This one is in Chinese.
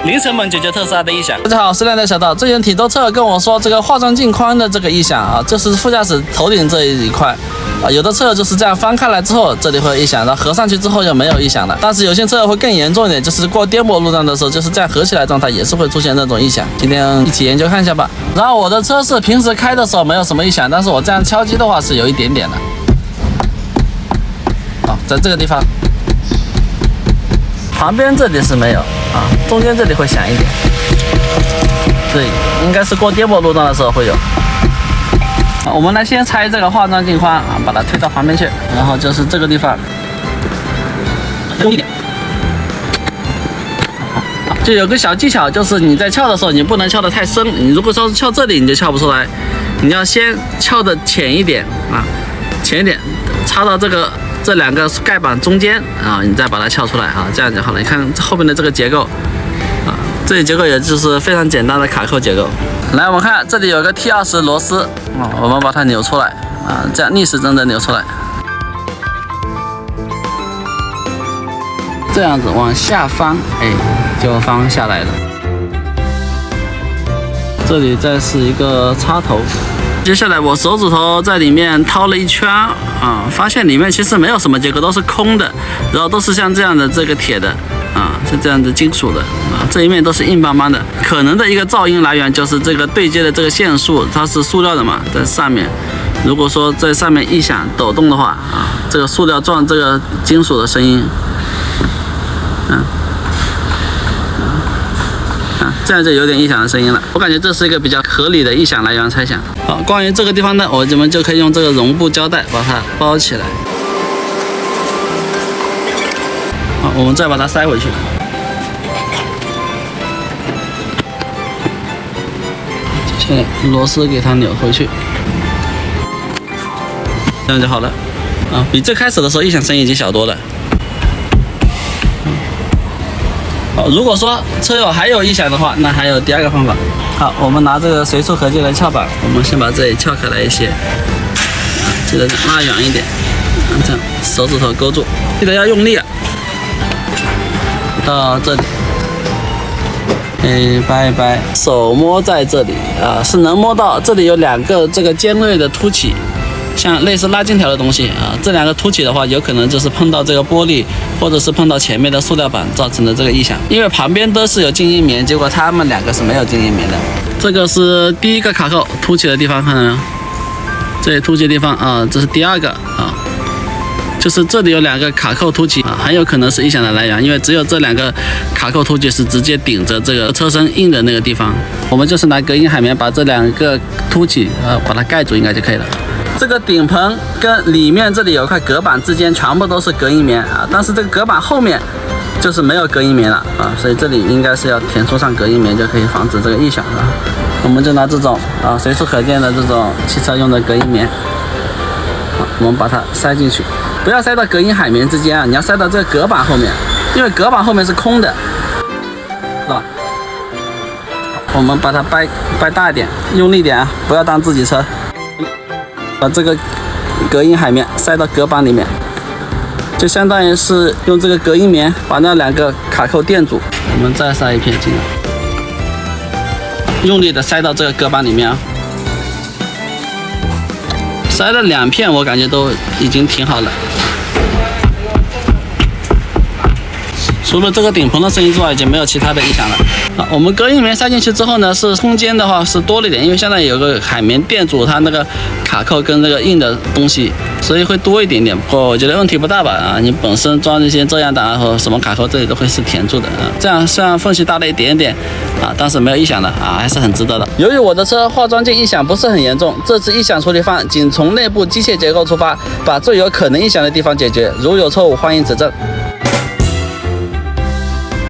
零成本解决特斯拉的异响。大家好，我是亮亮小道。之前体都车跟我说这个化妆镜框的这个异响啊，就是副驾驶头顶这一块啊，有的车友就是这样翻开来之后，这里会有异响，然后合上去之后就没有异响了。但是有些车友会更严重一点，就是过颠簸路段的时候，就是这样合起来状态也是会出现那种异响。今天一起研究看一下吧。然后我的车是平时开的时候没有什么异响，但是我这样敲击的话是有一点点的。在这个地方，旁边这里是没有啊，中间这里会响一点。对，应该是过颠簸路段的时候会有。我们来先拆这个化妆镜框啊，把它推到旁边去，然后就是这个地方，用一点。就有个小技巧，就是你在撬的时候，你不能撬得太深。你如果说是撬这里，你就撬不出来。你要先撬的浅一点啊，浅一点，插到这两个盖板中间啊，你再把它撬出来啊，这样就好了。你看后面的这个结构啊，这里结构也就是非常简单的卡扣结构。来，我们看这里有个 T20 螺丝啊，我们把它扭出来啊，这样逆时针的扭出来，这样子往下翻，哎，就翻下来了。这里再是一个插头。接下来我手指头在里面掏了一圈啊，发现里面其实没有什么结构，都是空的，然后都是像这样的这个铁的啊，是这样的金属的啊，这一面都是硬邦邦的。可能的一个噪音来源就是这个对接的这个线束，它是塑料的嘛，在上面，如果说在上面异响抖动的话啊，这个塑料撞这个金属的声音，这样就有点异响的声音了。我感觉这是一个比较合理的异响来源猜想。好，关于这个地方呢，我们就可以用这个绒布胶带把它包起来。好，我们再把它塞回去。接下来螺丝给它扭回去，这样就好了。啊，比最开始的时候异响声音已经小多了。好，如果说车友还有异响的话，那还有第二个方法。好，我们拿这个随处可见的撬板，我们先把这里撬开来一些，记得拉远一点，这样手指头勾住，记得要用力啊，到这里，掰一掰，手摸在这里啊，是能摸到这里有两个这个尖锐的凸起。像类似拉金条的东西啊，这两个凸起的话，有可能就是碰到这个玻璃，或者是碰到前面的塑料板造成的这个异响。因为旁边都是有静音棉，结果它们两个是没有静音棉的。这个是第一个卡扣凸起的地方，看到没有？这里凸起的地方啊，这是第二个啊，就是这里有两个卡扣凸起啊，很有可能是异响的来源，因为只有这两个卡扣凸起是直接顶着这个车身硬的那个地方。我们就是拿隔音海绵把这两个凸起把它盖住，应该就可以了。这个顶棚跟里面这里有一块隔板之间全部都是隔音棉啊，但是这个隔板后面就是没有隔音棉了啊，所以这里应该是要填充上隔音棉，就可以防止这个异响啊。我们就拿这种啊随处可见的这种汽车用的隔音棉，好，我们把它塞进去，不要塞到隔音海绵之间啊，你要塞到这个隔板后面，因为隔板后面是空的，是吧？我们把它掰大一点，用力点啊，不要当自己车。把这个隔音海绵塞到隔板里面，就相当于是用这个隔音棉把那两个卡扣垫住。我们再塞一片进来，用力的塞到这个隔板里面啊。塞了2片，我感觉都已经挺好了。除了这个顶棚的声音之外，已经没有其他的异响了。好，我们隔音棉塞进去之后呢，是空间的话是多了一点，因为相当于有个海绵垫住它那个卡扣跟那个硬的东西，所以会多一点点。不过我觉得问题不大吧？啊，你本身装那些遮阳挡和什么卡扣，这里都会是填住的啊。这样虽然缝隙大了一点点啊，但是没有异响的啊，还是很值得的。由于我的车化妆镜异响不是很严重，这次异响处理方仅从内部机械结构出发，把最有可能异响的地方解决。如有错误，欢迎指正。